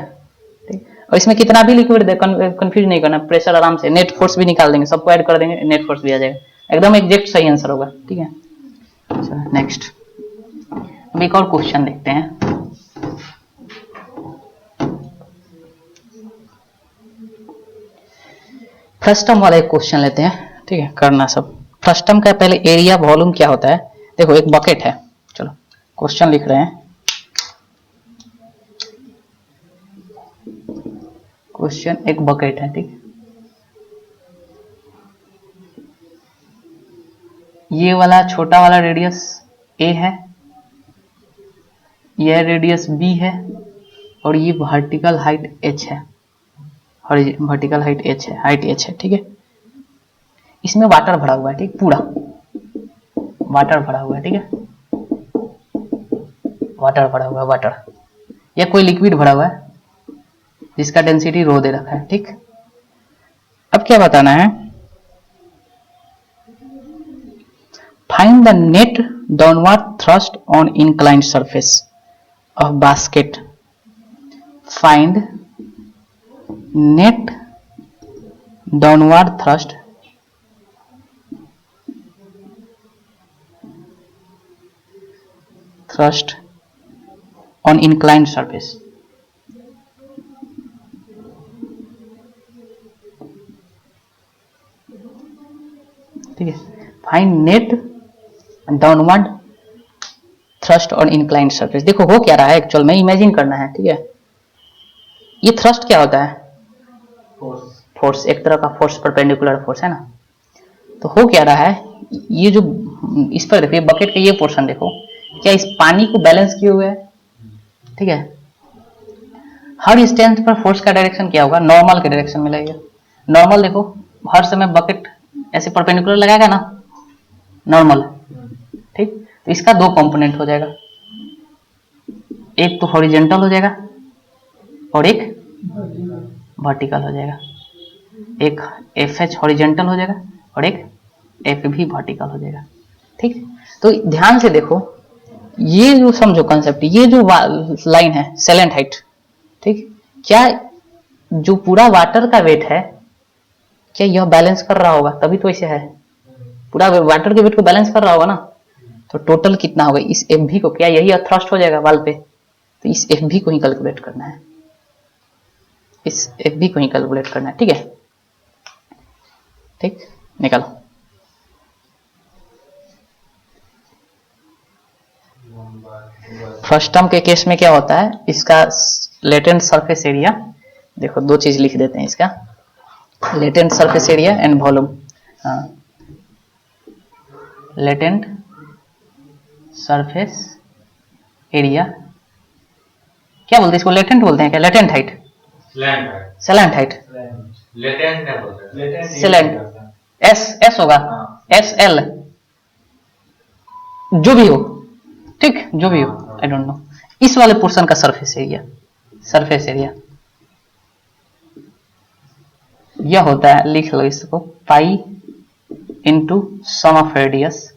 ठीक। और इसमें कितना भी लिक्विड दे, कंफ्यूज नहीं करना, प्रेशर आराम से, नेट फोर्स भी निकाल देंगे, सबको ऐड कर देंगे, नेट फोर्स भी आ जाएगा, एकदम एग्जैक्ट सही आंसर होगा, ठीक है। चलो नेक्स्ट, अब एक और क्वेश्चन देखते हैं। फर्स्ट टर्म वाला एक क्वेश्चन लेते हैं, ठीक है, करना सब। फर्स्ट टर्म का पहले एरिया वॉल्यूम क्या होता है, देखो एक बकेट है, चलो क्वेश्चन लिख रहे हैं। क्वेश्चन एक बकेट है, ठीक। ये वाला छोटा वाला रेडियस ए है, यह रेडियस बी है, और ये वर्टिकल हाइट एच है, वर्टिकल हाइट एच है, हाइट एच है, ठीक है। इसमें वाटर भरा हुआ है, ठीक, पूरा वाटर भरा हुआ है, ठीक है, वाटर भरा हुआ है, वाटर या कोई लिक्विड भरा हुआ है जिसका डेंसिटी रो दे रखा है, ठीक। अब क्या बताना है, find the net downward thrust on inclined surface of basket, find net downward thrust on inclined surface, ठीक है। Find net downward thrust on inclined surface. देखो हो क्या रहा है एक्चुअल में, इमेजिन करना है, ठीक है। ये थ्रस्ट क्या होता है, फोर्स, एक तरह का फोर्स, परपेंडिकुलर फोर्स है ना। तो हो क्या रहा है, ये जो इस पर देखो, ये बकेट का ये पोर्शन देखो, क्या इस पानी को बैलेंस किए हुए है, ठीक है। हर स्टैंड पर फोर्स का डायरेक्शन क्या होगा, नॉर्मल के डायरेक्शन में लगेगा। नॉर्मल देखो हर समय बकेट ऐसे परपेंडिकुलर लगाएगा ना, नॉर्मल, ठीक। तो इसका दो कंपोनेंट हो जाएगा, एक तो हॉरिजॉन्टल हो जाएगा और एक वर्टिकल हो जाएगा। एक एफ एच हॉरिजॉन्टल हो जाएगा और एक एफ भी वर्टिकल हो जाएगा, ठीक। तो ध्यान से देखो, ये जो समझो कंसेप्ट, ये जो लाइन है सेलेंट हाइट, ठीक, क्या जो पूरा वाटर का वेट है, क्या यह बैलेंस कर रहा होगा, तभी तो ऐसे है, पूरा वाटर के वेट को बैलेंस कर रहा होगा ना। तो टोटल कितना होगा, इस एफ भी को, क्या यही थ्रस्ट हो जाएगा वाल पे, तो इस एफ भी को ही कैलकुलेट करना है, इस एफ भी को ही कैलकुलेट करना है, ठीक है, ठीक, निकालो। फर्स्ट टर्म के केस में क्या होता है, इसका लेटेंट सरफेस एरिया, देखो दो चीज लिख देते हैं इसका, latent surface area and volume. हाँ, लेटेंट सरफेस एरिया, क्या बोलते हैं इसको, लेटेंट बोलते हैं क्या, latent height, salient height, latent क्या बोलते हैं? सेलेंट, एस होगा, एस एल, जो भी हो, ठीक, जो भी हो, आई डोंट नो। इस वाले पोर्शन का सरफेस एरिया, सरफेस एरिया यह होता है, लिख लो इसको, pi into sum of radius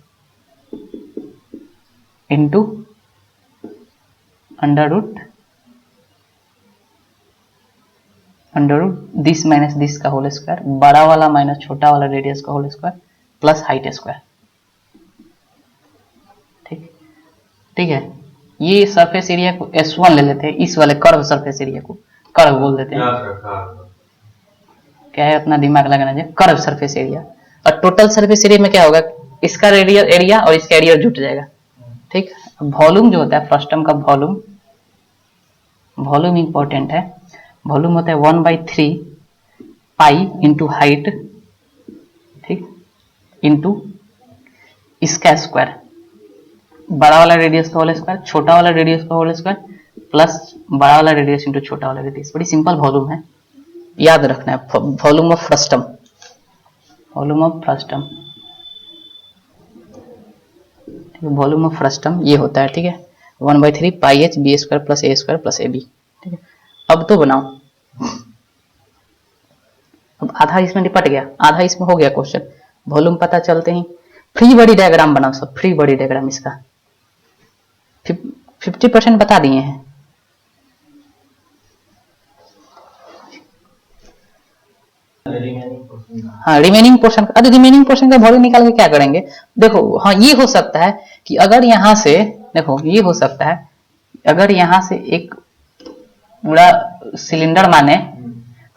into under root this minus this का होल स्क्वायर, बड़ा वाला माइनस छोटा वाला रेडियस का whole square plus height square. ठीक, ठीक है। ये सरफेस एरिया को S1 ले लेते हैं, इस वाले कर्व सरफेस एरिया को कर्व बोल देते हैं। क्या है, अपना दिमाग लगाना चाहिए, कर्व सरफेस एरिया। और टोटल सरफेस एरिया में क्या होगा, इसका रेडियल एरिया और इसका एरिया जुट जाएगा। ठीक, वॉल्यूम जो होता है, फर्स्ट टर्म का वॉल्यूम, वॉल्यूम इंपॉर्टेंट है। वॉल्यूम होता है 1/3 पाई इंटू हाइट, ठीक, इंटू इसका स्क्वायर, बड़ा वाला रेडियस का होल स्क्वायर, छोटा वाला रेडियस का होल स्क्वायर प्लस बड़ा वाला रेडियस इंटू छोटा वाला रेडियस। बड़ी सिंपल वॉल्यूम है, याद रखना है। Volume of frustum, volume of frustum, volume of frustum ये होता है। ठीक है, 1/3 pi h b square plus ए स्क्वायर प्लस ए बी। ठीक है, अब तो बनाओ। अब आधा इसमें निपट गया, आधा इसमें हो गया क्वेश्चन। वॉल्यूम पता चलते ही फ्री बॉडी डायग्राम बनाओ सब, फ्री बॉडी डायग्राम इसका 50% बता दिए हैं। हाँ, रिमेनिंग पोर्शन, अरे रिमेनिंग पोर्शन का वॉल्यूम निकाल के क्या करेंगे, देखो। हाँ, ये हो सकता है कि अगर यहां से देखो, ये हो सकता है अगर यहां से एक पूरा सिलेंडर माने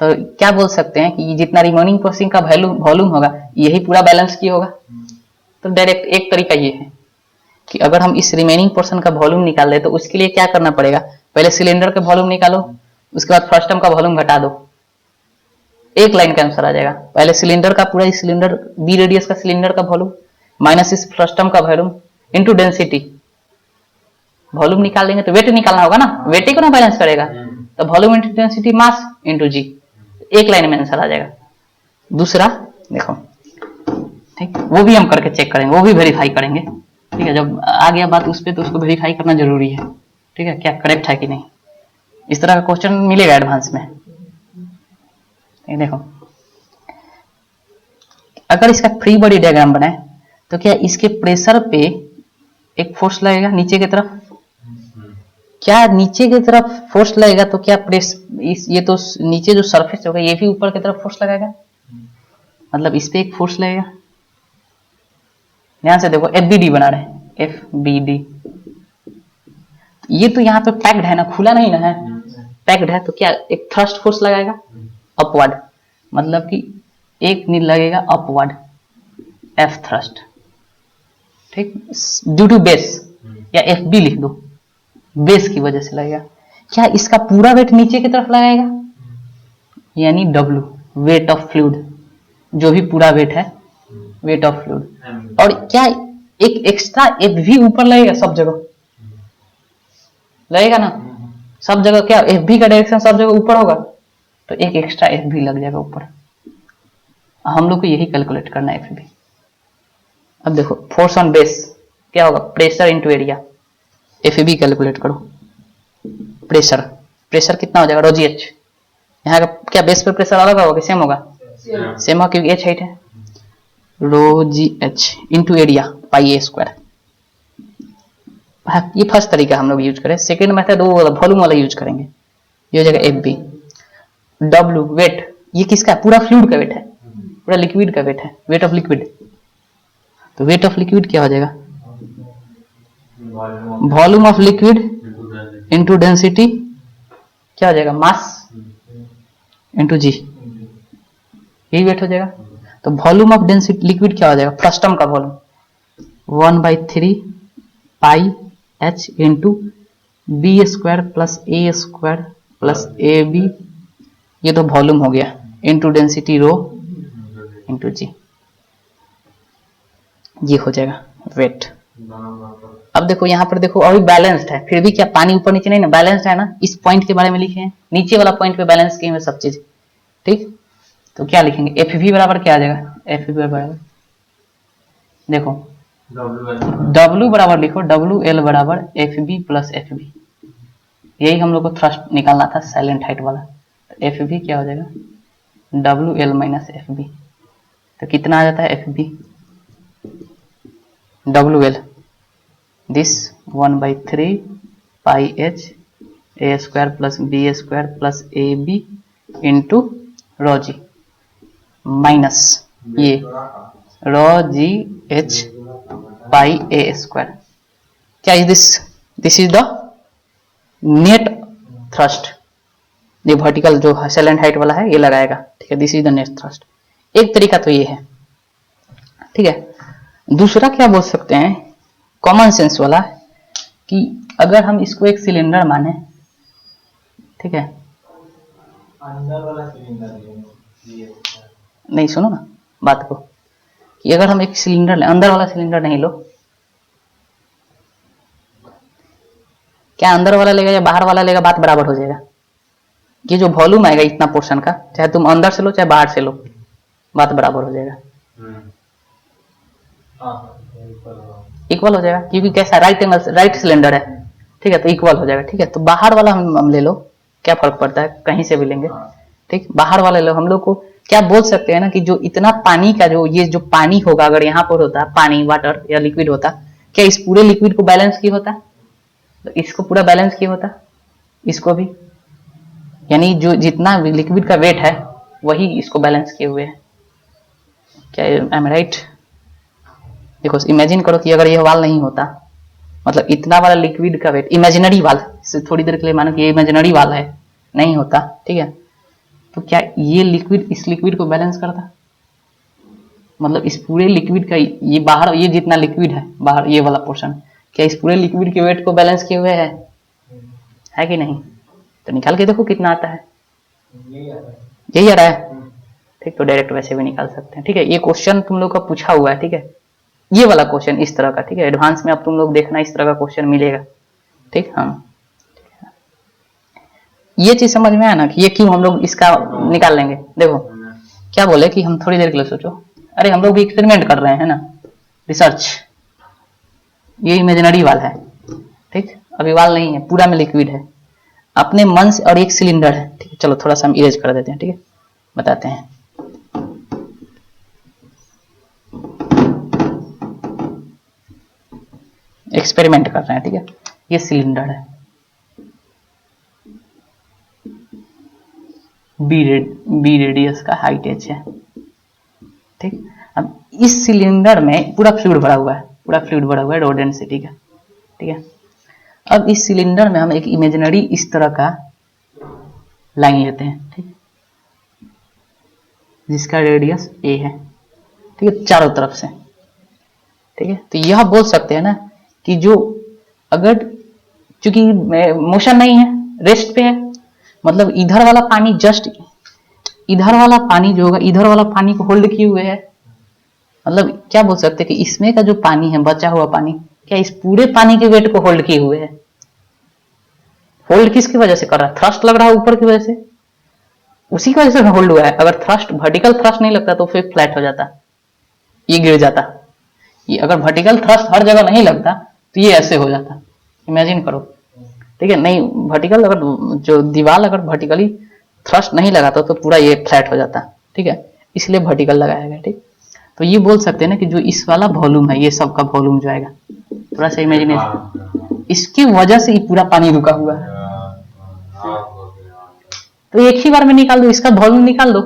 तो क्या बोल सकते हैं कि जितना रिमेनिंग पोर्शन का वॉल्यूम होगा यही पूरा बैलेंस की होगा। तो डायरेक्ट एक तरीका ये है कि अगर हम इस रिमेनिंग पोर्शन का वॉल्यूम निकाल दे तो उसके लिए क्या करना पड़ेगा, पहले सिलेंडर का वॉल्यूम निकालो, उसके बाद फर्स्ट टर्म का वॉल्यूम घटा दो, एक लाइन का आंसर आ जाएगा। पहले सिलेंडर का पूरा, इस सिलेंडर बी रेडियस का सिलेंडर का वॉल्यूम माइनस इस फर्स्ट टर्म का वॉल्यूम इनटू डेंसिटी। वॉल्यूम निकाल देंगे तो वेट निकालना होगा ना, वेट ही को ना बैलेंस करेगा, तो volume into density mass into g, एक लाइन में आंसर आ जाएगा। दूसरा देखो, ठीक, वो भी हम करके चेक करेंगे, वो भी वेरीफाई करेंगे। ठीक है, जब आ गया बात उस पर तो उसको वेरीफाई करना जरूरी है। ठीक है, क्या करेक्ट है कि नहीं। इस तरह का क्वेश्चन मिलेगा एडवांस में। देखो, अगर इसका फ्री बॉडी डायग्राम बनाए तो क्या इसके प्रेशर पे एक फोर्स लगेगा नीचे की तरफ, क्या नीचे की तरफ फोर्स लगेगा तो क्या ये तो नीचे जो सरफेस होगा ये भी ऊपर की तरफ फोर्स लगाएगा, मतलब इस पे एक फोर्स लगेगा। ध्यान से देखो, FBD बना रहे हैं, FBD, ये तो यहाँ पे पैक्ड है ना, खुला नहीं ना है, पैक्ड है, तो क्या एक थ्रस्ट फोर्स लगाएगा अपवर्ड, मतलब कि एक नील लगेगा अपवर्ड, F थ्रस्ट। ठीक, ड्यू टू बेस, या FB लिख दो, बेस की वजह से लगेगा। क्या इसका पूरा वेट नीचे की तरफ लगाएगा, यानी W, वेट ऑफ फ्लूइड, जो भी पूरा वेट है, वेट ऑफ फ्लूइड। और क्या एक एक्स्ट्रा FV ऊपर लगेगा, सब जगह लगेगा ना, सब जगह। क्या FV का डायरेक्शन सब जगह ऊपर होगा, तो एक एक्स्ट्रा FV लग जाएगा ऊपर। हम लोग को यही कैलकुलेट करना है, FV। अब देखो, फोर्स ऑन बेस क्या होगा, pressure into area, FB calculate करो। प्रेशर, प्रेशर कितना हो जाएगा, ρh। यहाँ का क्या बेस पे प्रेशर अलग होगा कि सेम होगा, सेम होगा क्योंकि H हाइट है, ρh into area pi A square. ये फर्स्ट तरीका हम लोग यूज करें। सेकेंड मेथड वो वॉल्यूम वाला यूज करेंगे, ये हो जाएगा FB। W, वेट, ये किसका, पूरा फ्लूइड का वेट है, पूरा लिक्विड का वेट है, वेट ऑफ लिक्विड। तो वेट ऑफ लिक्विड क्या हो जाएगा, volume of liquid into density, क्या हो जाएगा, मास इंटू जी, यही वेट हो जाएगा। तो वॉल्यूम ऑफ डेंसिटी लिक्विड क्या हो जाएगा, फर्स्ट टर्म का volume 1/3 pi H into B square plus ए स्क्वायर प्लस ए बी, ये तो वॉल्यूम हो गया, into density rho into G, ये हो जाएगा वेट। अब देखो यहाँ पर देखो अभी बैलेंस्ड है, फिर भी क्या पानी ऊपर नीचे नहीं ना, बैलेंस्ड है ना, इस पॉइंट के बारे में लिखे हैं, नीचे वाला पॉइंट पे बैलेंस किए हुए सब चीज, ठीक। तो क्या लिखेंगे, एफ वी बराबर क्या आ जाएगा, एफ वी बराबर देखो W बराबर लिखो, डब्ल्यू एल बराबर F B plus F B, यही हम लोग को थ्रस्ट निकालना था साइलेंट हाइट वाला। एफ बी क्या हो जाएगा, W L minus F B, तो कितना आ जाता है F B W L, this 1/3 pi H A square plus B square plus A B into rho G minus ये rho ji H pi A square, क्या is this is the net thrust, ये vertical जो silent height वाला है ये लगाएगा, ठीक है, this is the net thrust. एक तरीका तो ये है, ठीक है। दूसरा क्या बोल सकते हैं कॉमन सेंस वाला, कि अगर हम इसको एक सिलेंडर माने, ठीक है, अंदर वाला सिलेंडर नहीं सुनो ना बात को, कि अगर हम एक सिलेंडर लें, अंदर वाला सिलेंडर नहीं लो, क्या अंदर वाला लेगा या बाहर वाला लेगा, बात बराबर हो जाएगा। ये जो वॉल्यूम आएगा इतना पोर्शन का, चाहे तुम अंदर से लो चाहे बाहर से लो, बात बराबर हो जाएगा, इक्वल हो जाएगा, क्योंकि कैसा राइट एंगल राइट सिलेंडर है, ठीक है, तो इक्वल हो जाएगा, ठीक है। तो बाहर वाला हम ले लो, क्या फर्क पड़ता है, कहीं से भी लेंगे, ठीक, बाहर वाले लो, हम लोग को क्या बोल सकते हैं ना, कि जो इतना पानी का जो ये जो पानी होगा, अगर यहाँ पर होता पानी वाटर या लिक्विड होता, क्या इस पूरे लिक्विड को बैलेंस किया होता, तो इसको पूरा बैलेंस किया होता, इसको भी, यानी जो जितना लिक्विड का वेट है वही इसको बैलेंस किए हुए है, क्या आई एम राइट। देखो इमेजिन करो कि अगर यह वाल नहीं होता, मतलब इतना वाला लिक्विड का वेट, इमेजिनरी वाल, इससे थोड़ी देर के लिए मानो कि ये इमेजिनरी वाल है, नहीं होता, ठीक है, तो क्या ये लिक्विड इस लिक्विड को बैलेंस करता, मतलब इस पूरे लिक्विड का ये बाहर ये जितना लिक्विड है बाहर ये वाला पोर्शन, क्या इस पूरे लिक्विड के वेट को बैलेंस किए हुए है कि नहीं, तो निकाल के देखो कितना आता है, यही आ रहा है, ठीक, तो डायरेक्ट वैसे भी निकाल सकते हैं, ठीक है। ये क्वेश्चन तुम लोग का पूछा हुआ है, ठीक है, ये वाला क्वेश्चन इस तरह का, ठीक है, एडवांस में अब तुम लोग देखना इस तरह का क्वेश्चन मिलेगा, ठीक। हाँ, ये चीज समझ में आया ना कि ये क्यों हम लोग इसका निकाल लेंगे। देखो क्या बोले कि हम थोड़ी देर के लिए सोचो, अरे हम लोग भी एक्सपेरिमेंट कर रहे हैं ना, रिसर्च, ये इमेजिनरी वाल है, ठीक, अभी वाल नहीं है, पूरा में लिक्विड है, अपने मन से, और एक सिलेंडर है, ठीक है, चलो थोड़ा सा हम इरेज कर देते हैं, ठीक है, बताते हैं। एक्सपेरिमेंट कर रहे हैं, ठीक है, ये सिलेंडर है, बी रेडियस का हाइट एच है, ठीक। अब इस सिलेंडर में पूरा फ्लूइड भरा हुआ है, पूरा फ्लूइड भरा हुआ है रो डेंसिटी का, ठीक है। अब इस सिलेंडर में हम एक इमेजिनरी इस तरह का लाइन लेते हैं, ठीक, जिसका रेडियस ए है, ठीक है, चारों तरफ से, ठीक है। तो यह बोल सकते हैं ना कि जो अगर चूंकि मोशन नहीं है, रेस्ट पे है, मतलब इधर वाला पानी जस्ट इधर वाला पानी जो होगा इधर वाला पानी को होल्ड किए हुए है, मतलब क्या बोल सकते हैं कि इसमें का जो पानी है बचा हुआ पानी, क्या इस पूरे पानी के वेट को होल्ड किए हुए है। होल्ड किसकी वजह से कर रहा है, थ्रस्ट लग रहा है ऊपर की वजह से, उसी की वजह से होल्ड हुआ है। अगर थ्रस्ट वर्टिकल थ्रस्ट नहीं लगता तो फिर फ्लैट हो जाता, ये गिर जाता। ये अगर वर्टिकल थ्रस्ट हर जगह नहीं लगता तो ये ऐसे हो जाता, इमेजिन करो, ठीक है। नहीं वर्टिकल अगर जो दीवार अगर वर्टिकली थ्रस्ट नहीं लगाता तो पूरा ये फ्लैट हो जाता, ठीक है, इसलिए वर्टिकल लगाया गया, ठीक। तो ये बोल सकते हैं ना कि जो इस वाला वॉल्यूम है, ये सब का वॉल्यूम जो आएगा, थोड़ा सा इमेजिनेशन, इसकी वजह से ये पूरा पानी रुका हुआ है। तो एक ही बार में निकाल दो, इसका वॉल्यूम निकाल दो,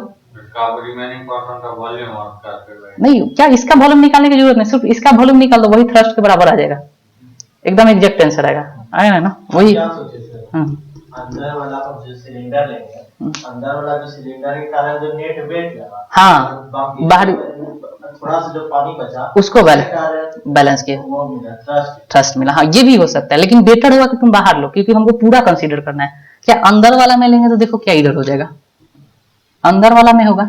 नहीं क्या इसका वॉल्यूम निकालने की जरूरत नहीं, सिर्फ इसका वॉल्यूम निकाल दो, वही थ्रस्ट के बराबर आ जाएगा, एकदम एग्जैक्ट आंसर आएगा ना, वही। अंदर वाला जो सिलेंडर लेंगे, अंदर वाला जो सिलेंडर के कारण जो नेट वेट लगा, हाँ बाकी बाहर थोड़ा सा जो पानी बचा उसको बैलेंस किया, वो मिला ट्रस्ट। ट्रस्ट मिला। हाँ ये भी हो सकता है, लेकिन बेटर होगा कि तुम बाहर लो, क्योंकि हमको पूरा कंसीडर करना है। क्या अंदर वाला में लेंगे तो देखो क्या इधर हो जाएगा, अंदर वाला में होगा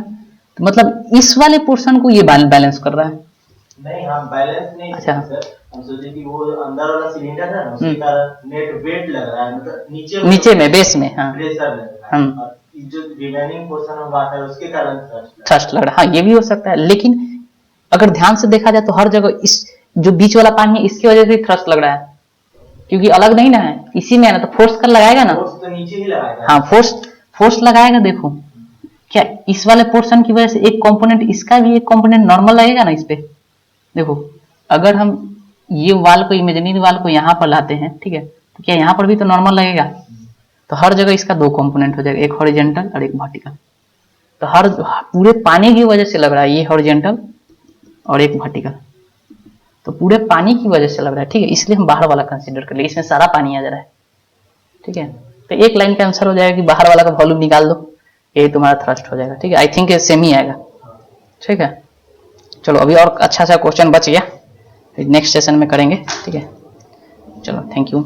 तो मतलब इस वाले पोर्शन को ये बैलेंस कर रहा है। नहीं, हम बैलेंस नहीं अच्छा। सर, हम सोचे कि वो अंदर वाला सिलेंडर है ना, उसके कारण नेट वेट लग रहा है, मतलब नीचे में बेस में, हाँ प्रेशर लग रहा है, और जो रिमेनिंग पोर्शन ऑफ वाटर है उसके कारण थ्रस्ट लग रहा है। हाँ ये भी हो सकता है, लेकिन अगर ध्यान से देखा जाए तो हर जगह इस जो बीच वाला पानी है इसकी वजह से थ्रस्ट लग रहा है, क्योंकि अलग नहीं ना है, इसी में है ना, तो फोर्स कर लगाएगा ना। फोर्स तो नीचे ही लगाएगा। हाँ फोर्स लगाएगा। देखो क्या इस वाले पोर्शन की वजह से एक कंपोनेंट, इसका भी एक कंपोनेंट नॉर्मल लगेगा ना इस पे। देखो अगर हम ये वाल को, इमेजिनरी वाल को यहाँ पर लाते हैं, ठीक है, तो क्या यहाँ पर भी तो नॉर्मल लगेगा। तो हर जगह इसका दो कंपोनेंट हो जाएगा, एक हॉरिजॉन्टल और एक वर्टिकल। तो हर पूरे पानी की वजह से लग रहा है ये हॉरिजॉन्टल और एक वर्टिकल, तो पूरे पानी की वजह से लग रहा है, ठीक है। इसलिए हम बाहर वाला कंसीडर कर लिए, इसमें सारा पानी आ जा रहा है, ठीक है। तो एक लाइन का आंसर हो जाएगा कि बाहर वाला का वॉल्यूम निकाल दो, यही तुम्हारा थ्रस्ट हो जाएगा, ठीक है। आई थिंक सेम ही आएगा, ठीक है। चलो अभी और अच्छा सा क्वेश्चन बच गया, नेक्स्ट सेशन में करेंगे, ठीक है। चलो थैंक यू।